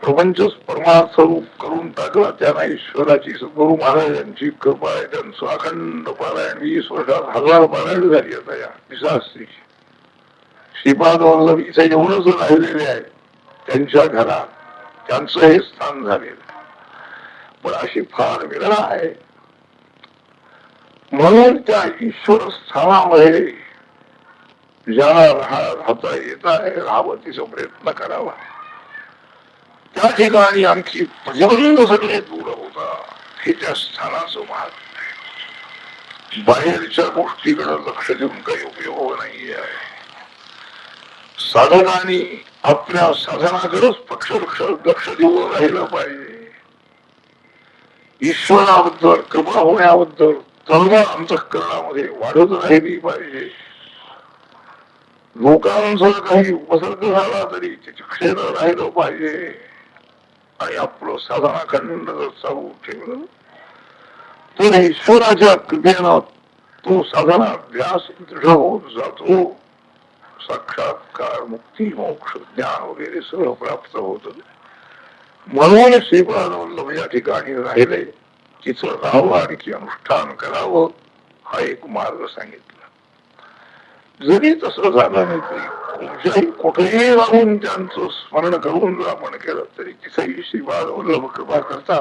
प्रपंचच परमार्थ रूप करून टाकला. त्यांना ईश्वराची सद्गुरु महाराजांची कृपा आहे. त्यांचं अखंड पारायण 20 वर्षात 1000 पारायण झाली आता या विशास्त्रीची. श्रीपाद वल्लभ इथे येऊनच राहिलेले आहे त्यांच्या घरात, त्यांचं हे स्थान झालेलं आहे. पण अशी फार वेदना आहे. म्हणून त्या ईश्वर स्थानामध्ये ज्याला राहता येत आहे राहावं तिचा प्रयत्न करावा. त्या ठिकाणी आणखी प्रतिबंध सगळे दूर होतात. हे त्या स्थानाचं महात्म्य आहे. बाहेरच्या गोष्टीकडे लक्ष देऊन काही उपयोग नाही आहे. साधकांनी आपल्या साधनाकडेच पक्ष लक्ष देऊन राहिलं पाहिजे. ईश्वराबद्दल कृपा होण्याबद्दल तळमळ अंतःकरणामध्ये वाढत राहिली पाहिजे. लोकांचा काही उपसर्ग झाला तरी त्याचे क्षेत्र राहिलं पाहिजे. आणि आपलं साधना खंड जर चालू ठेवलं तर ईश्वराच्या कृपेनं तो साधनाभ्यास दृढ होत जातो. साक्षात्कार, मुक्ती, मोक्ष, ज्ञान वगैरे सर्व प्राप्त होत. म्हणून श्रीपाद वल्लभ या ठिकाणी राहिले, तिथं राहावं आणखी अनुष्ठान करावं हा एक मार्ग सांगितला. जरी तसं झालं नाही तरी कुठेही राहून त्यांचं स्मरण करून जर आपण केलं तरी तिथेही श्रीपाद वल्लभ कृपा करता,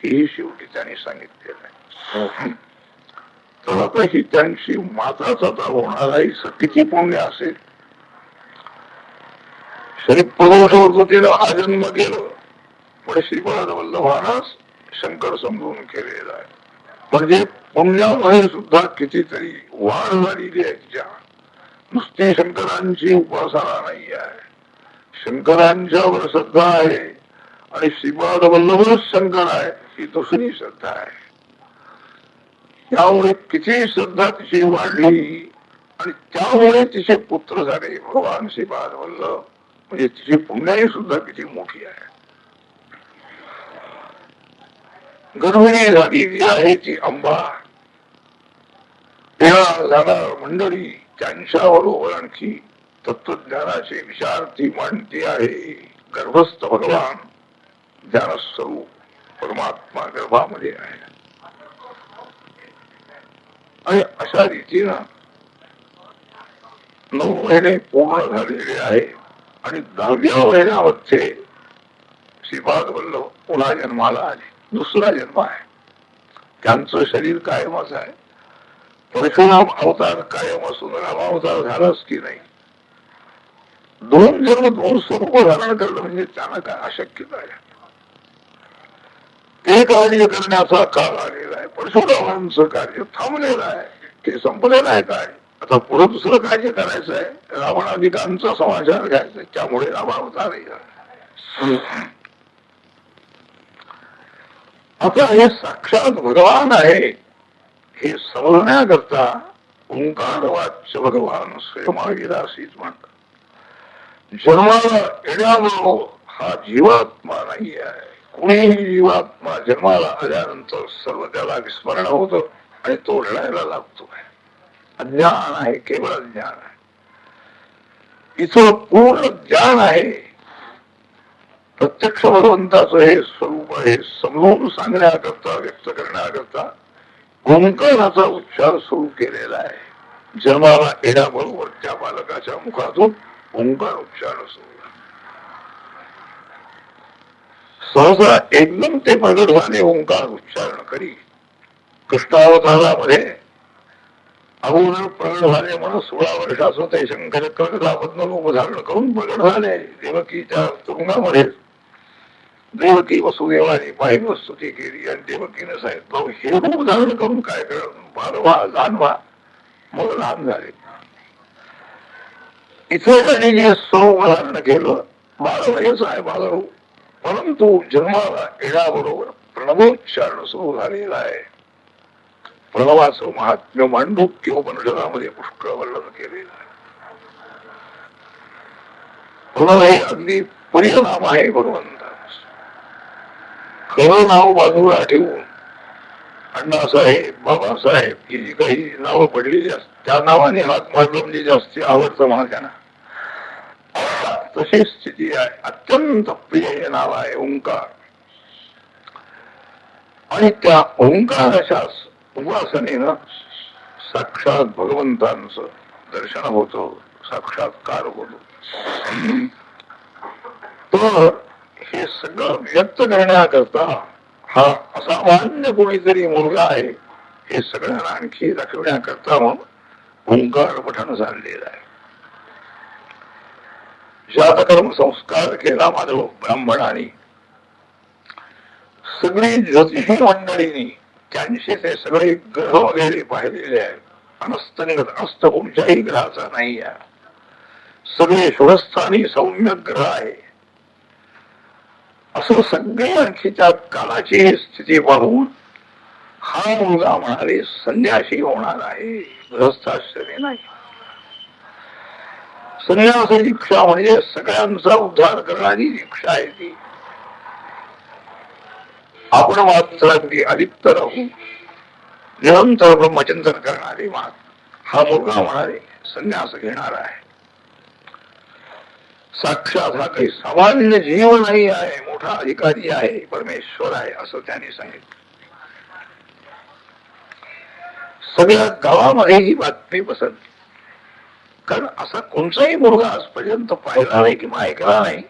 हेही शेवटी त्यांनी सांगितलेलं आहे. तर आता ही त्यांची माताचा तर होणार आहे, किती पुण्य असेल. श्री प्रदोषवृत्तीनं हा जन्म गेलं, पण श्रीपाद वल्लभांनाच शंकर समजून केलेला आहे. म्हणजे पुण्यामध्ये सुद्धा कितीतरी वाढ झालेली आहे. तिच्या नुसती शंकरांची उपासना नाही आहे, शंकरांच्यावर श्रद्धा आहे आणि श्रीपाद वल्लभच शंकर आहे ही दुसरी श्रद्धा आहे. त्यामुळे किती श्रद्धा तिची वाढली आणि त्यामुळे तिचे पुत्र झाले भगवान श्रीपाद वल्लभ. म्हणजे तिची पुण्याही सुद्धा किती मोठी आहे. गर्भिणी झालेली आहे ती अंबा. तेव्हा जाणार मंडळी त्यांच्याबरोबर आणखी तत्वज्ञानाचे विचार ती मांडती आहे. गर्भस्थ भगवान ज्ञानस्वरूप परमात्मा गर्भामध्ये आहे आणि अशा रीतीनं 9 महिने पूर्ण झालेले आहे आणि 10व्या महिन्यामध्ये श्रीपाद वल्लभ पुन्हा जन्माला आले. दुसरा जन्म आहे. त्यांचं शरीर कायमच आहे. परशुराम अवतार कायम असून रामावतार झालाच की नाही. 2 जन्म 2 स्वरूप धारण करणं म्हणजे त्यांना काय अशक्य आहे. ते कार्य करण्याचा काळ आलेला आहे. परशुरामांचं कार्य थांबलेलं आहे, ते संपलेलं आहे. काय आता पुढे दुसरं कार्य करायचं आहे. रावणाधिकांचा समाचार घ्यायचा, त्यामुळे रामावतार आता हे साक्षात भगवान आहे हे समजण्याकरता ओंकार वाच्य भगवान स्वयंविलासीच म्हणतात. जन्माला येण्याबरोबर हा जीवात्मा नाही आहे. कोणीही जीवात्मा जन्माला आल्यानंतर सर्व त्याला विस्मरण होत आणि तो रडायला लागतो. अज्ञान आहे, केवळ ज्ञान आहे. इथं पूर्ण ज्ञान आहे. प्रत्यक्ष भगवंताचं हे स्वरूप आहे समजून सांगण्याकरता, व्यक्त करण्याकरता ओंकाराचा उच्चार सुरू केलेला आहे. जन्माला येण्याबरोबर त्या बालकाच्या मुखातून ओंकार उच्चार सुरू. सहसा एकदम ते प्रगट झाले ओंकार उच्चारण करी. कृष्णावतारामध्ये अगोदर प्रगट झाले म्हणून 16 वर्षाचं ते शंकर कर्कलापद्म रूप धारण करून प्रगट झाले. देवकीच्या तुरुंगामध्ये देवकी वसुदेवाने पाहिली स्तुती केली आणि देवकीने सांगितलं हे रूप धारण करून काय करण, बालवा लहान व्हा. मग लहान झाले. इथे त्यांनी जे स्वरूप धारण केलं बालवयच आहे बालरूप, परंतु जन्माला येण्याबरोबर प्रणवोच्चारण सुरू झालेलं आहे. प्रणवाचं महात्म्य मांडूक्य उपनिषदामध्ये पुष्कळ वर्णन केलेलं आहे. प्रणव हे अगदी परिणाम आहे भगवंता. खरं नाव बाजूला ठेवून अण्णासाहेब, बाबासाहेब ही जी काही नावं पडलेली असतात त्या नावाने हात मारलं म्हणजे जास्त आवडतं माझ्यांना. तशी स्थिती आहे. अत्यंत प्रिय हे नाव आहे ओंकार. आणि त्या ओंकाराच्या उपासनेनं साक्षात भगवंतांचं दर्शन होतं, साक्षात्कार होतो. तर हे सगळं व्यक्त करण्याकरता हा असामान्य कोणीतरी मुलगा आहे हे सगळ्यांना आणखी दाखवण्याकरता म्हणून ओंकार पठण चाललेलं आहे. जातकर्म संस्कार केला माधव ब्राह्मणाने. सगळी ज्योतिषी मंडळींनी त्यांचे ते सगळे ग्रह वगैरे पाहिलेले आहेत. अनस्त निघत अनस्त कोणत्याही ग्रहाचा नाही आहे. सगळे शुभस्थानी सौम्य ग्रह आहे. असं सगळे आणखी त्या काळाची स्थिती पाहून हा मुलगा म्हणाले संन्यासी होणार आहे, गृहस्थाश्रमी नाही. संन्यास दीक्षा म्हणजे सगळ्यांचा उद्धार करणारी दीक्षा आहे ती. आपण मात्र अगदी अलिप्त राहू निरंतर ब्रह्मचिंतन करणारे हा मुलगा म्हणाले संन्यास घेणार आहे. साक्षात हा काही सामान्य जीव नाही आहे, मोठा अधिकारी आहे, परमेश्वर आहे असं त्यांनी सांगितलं. सगळ्या गावामध्ये ही बातमी पसरली. कारण असा कोणताही मुलगा आजपर्यंत पाहिला नाही किंवा ऐकला नाही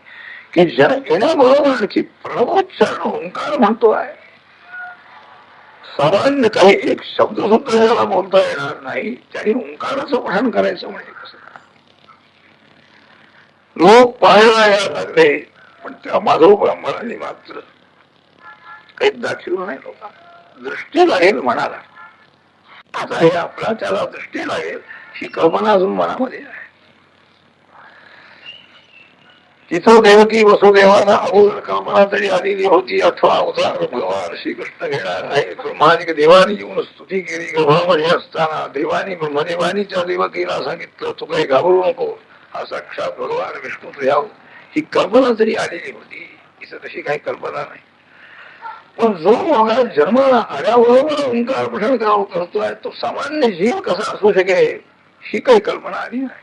की ज्या येण्याबरोबर की प्रणवोच्चारण ओंकार म्हणतो आहे. सामान्य काही एक शब्द सुद्धा त्याला बोलता येणार नाही, त्याने ओंकाराचं पठण करायचं म्हणजे कसं. लोक पाहायला यायला लागले, पण त्या माधव ब्राह्मणाने मात्र काही दाखवलं नाही लोकांना. दृष्टी लागेल म्हणाला. आता हे आपला त्याला दृष्टी लागेल ही कल्पना अजून मनामध्ये आहे. तिथं देवकी वसुदेवाला अगोदर कल्पना तरी आलेली होती. अथवा अवतार भगवान श्रीकृष्ण घेणार आहे. ब्रह्मादिक देवानी येऊन स्तुती केली. गर्भामध्ये असताना देवानी ब्रह्मदेवानीच्या देवकीला सांगितलं तू काही घाबरू नको, हा साक्षात भगवान विष्णू तुझ्या. ही कल्पना तरी आलेली होती. इथं तशी काही कल्पना नाही. पण जो मुलगा जन्माला आल्याबरोबर ओंकार पठण करतोय तो सामान्य जीव कसा असू शकेल ही काही कल्पना आली नाही,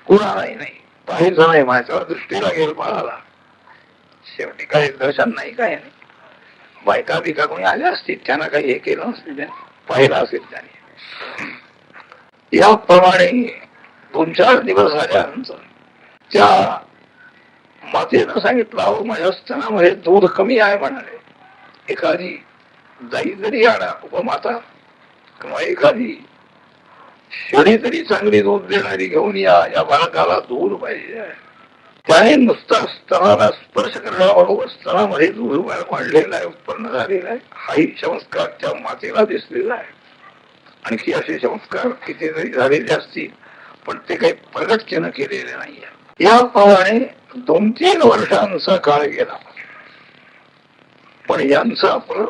कुणालाही नाही. पाहायचं नाही माझ्या दृष्टी लागेल बाळाला. शेवटी काही दर्शन नाही, काय नाही. बायका बिका कोणी आल्या असतील, त्यांना काही हे केलं नसेल, पाहिलं असेल त्याने. याप्रमाणे 2-4 दिवस झाल्यानंतर त्या मातेनं सांगितलं अहो माझ्या स्तनामध्ये दूध कमी आहे म्हणाले. एखादी गाई जरी आणा उपमाता किंवा एखादी शेळी तरी चांगली दूध देणारी घेऊन या बालकाला दूध पाहिजे. त्याने नुसता स्तनाला स्पर्श करण्याबरोबर स्तनामध्ये दूध वाढलेला आहे, उत्पन्न झालेला आहे. हाही चमत्कार त्या मातेला दिसलेला आहे. आणखी असे चमत्कार कितीतरी झालेले असतील, पण ते काही प्रगट केलं केलेले नाहीये. याप्रमाणे 2-3 वर्षांचा काळ गेला. पण यांचं आपलं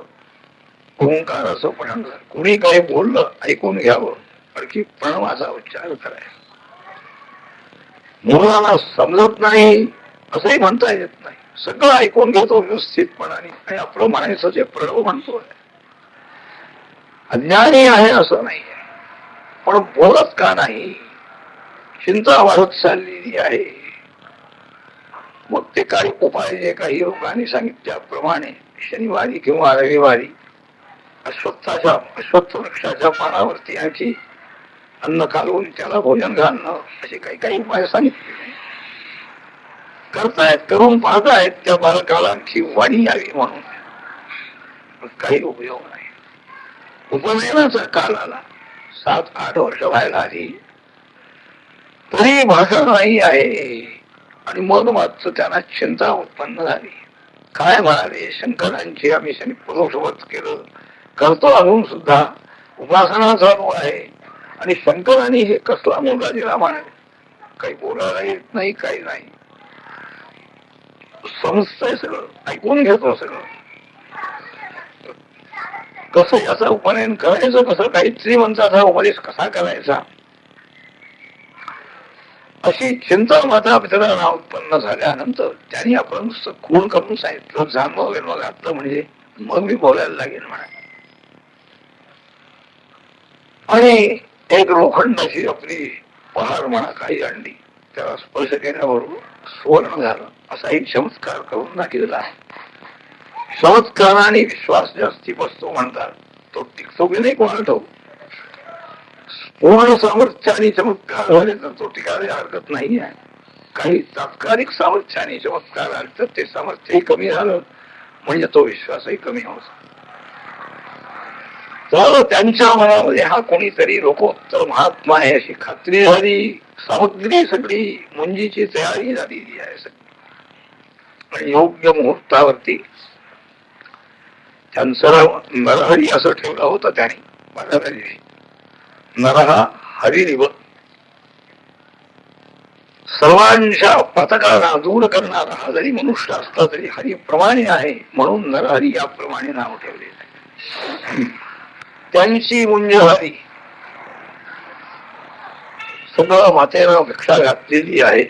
ओंकाराचं पठण झालं. कुणी काही बोललं ऐकून घ्यावं, आणखी प्रणवाचा उच्चार करायचा. मुलाला समजत नाही असंही म्हणता येत नाही. सगळं ऐकून घेतो व्यवस्थितपणाने आणि आपलं म्हणायचं जे प्रणव म्हणतोय. अज्ञानी आहे असं नाही, पण बोलत का नाही, चिंता वाढत चाललेली आहे. मग ते काही उपाय जे काही लोकांनी सांगितल्याप्रमाणे शनिवारी किंवा रविवारी अश्वत्थ वृक्षाच्या पानावरती आणखी अन्न घालून त्याला भोजन घालणं असे काही काही उपाय सांगितले करतायत, करून पाहतायत. त्या बालकाला आणखी वाणी यावी म्हणून काही उपयोग नाही. उपनयनाचा काल आला, 7-8 वर्ष व्हायला आली, तरी भाषा नाही आहे. आणि मग मात्र त्यांना चिंता उत्पन्न झाली. काय म्हणाले, शंकरांची आम्ही शनिपुरुषवत केलं, करतो अजून सुद्धा, उपासना चालू आहे. आणि शंकरांनी हे कसला मुलगा दिला म्हणाले. काही बोलायला येत नाही, काही नाही, समजतंय सगळं, ऐकून घेतो सगळं. कसं याचा उपनयन करायचं, कसं काही श्रीमंताचा उपदेश कसा करायचा, अशी चिंता माता पितरांना उत्पन्न झाल्यानंतर त्यांनी आपण खूण करून सांगितलं, जाणवं मग घातलं म्हणजे मग मी बोलायला लागेल म्हणा. आणि एक लोखंडाची आपली पहार म्हणा काही आणली, त्याला स्पर्श केल्याबरोबर सुवर्ण झालं, असाही चमत्कार करून दाखवला आहे. चमत्काराने विश्वास जास्ती बसतो म्हणतात, तो टिकतो की नाही कोणाला ठाऊक. पूर्ण सामर्थ्याने चमत्कार झाले तर तो टिकायला हरकत नाही आहे. काही तात्कालिक सामर्थ्याने चमत्कार आले तर ते सामर्थ्यही कमी झालं म्हणजे तो विश्वासही कमी होतो. तर त्यांच्या मनामध्ये हा कोणीतरी लोकोत्तर महात्मा आहे अशी खात्री झाली. सामग्री सगळी मुंजीची तयारी झालेली आहे सगळी. योग्य मुहूर्तावरती त्यांचं नरहरी असं ठेवलं होतं त्याने. नरहा हरिरिव, सर्वांच्या पथकाला दूर करणारा हा जरी मनुष्य असला तरी हरिप्रमाणे आहे, म्हणून नरहरी याप्रमाणे नाव ठेवलेलं आहे. त्यांची मुंज हरी सगळं मातेनं भिक्षा घातलेली आहे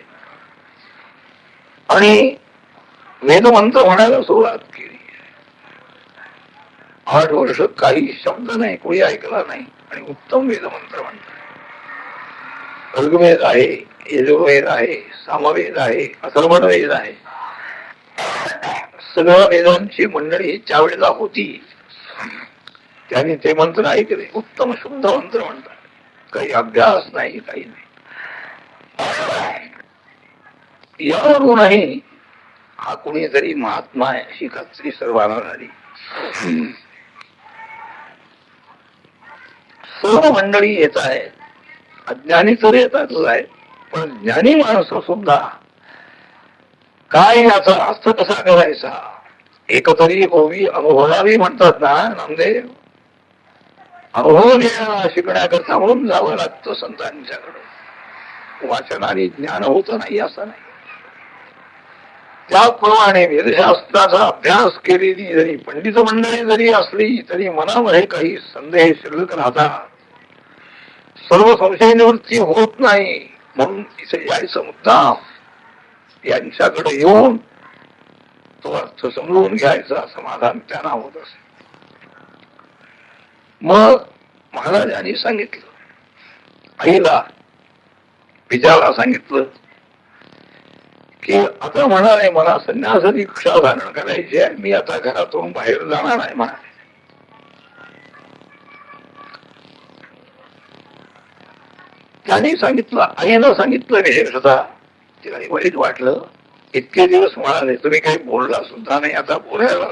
आणि वेदमंत्र म्हणायला सुरुवात केली. 8 वर्ष काही शब्द नाही, कोणी ऐकला नाही, आणि उत्तम वेदमंत्र म्हणतात. ऋग्वेद आहे, यजुर्वेद आहे, सामवेद आहे, अथर्वण वेद आहे. सगळ्या वेदांची मंडळी त्यावेळेला होती. त्यांनी ते मंत्र ऐकले. उत्तम शुद्ध मंत्र म्हणतात. काही अभ्यास नाही, काही नाही. यावरूनही हा कुणीतरी महात्मा आहे अशी खात्री सर्वांना झाली. सर्व मंडळी येत आहेत, अज्ञानी तर येतातच आहे, पण ज्ञानी माणसं सुद्धा काय याचा अर्थ कसा करायचा, एकतरी ओवी अनुभवावी म्हणतात ना नामदेव. अनुभव घ्यायला शिकण्याकरता म्हणून जावं लागतं संतांच्याकडे. वाचनाने ज्ञान होत नाही असं नाही. त्याप्रमाणे वेदशास्त्राचा अभ्यास केलेली जरी पंडित मंडळी जरी असली तरी मनामध्ये काही संदेह शिल्लक राहतात. सर्व संशय निवृत्ती होत नाही. म्हणून इथे यायचं मुद्दाम, यांच्याकडे येऊन तो अर्थ समजून घ्यायचा, समाधान त्यांना होत असे. मग महाराजांनी सांगितलं, आईला पिजाला सांगितलं की आता म्हणाले मला संन्यास दीक्षा धारण करायची आहे, मी आता घरातून बाहेर जाणार आहे म्हणाले. त्यांनी सांगितलं, आईनं सांगितलं विशेषतः. तिला वाईट वाटलं. इतके दिवस म्हणाले तुम्ही काही बोलला सुद्धा नाही, आता बोलायला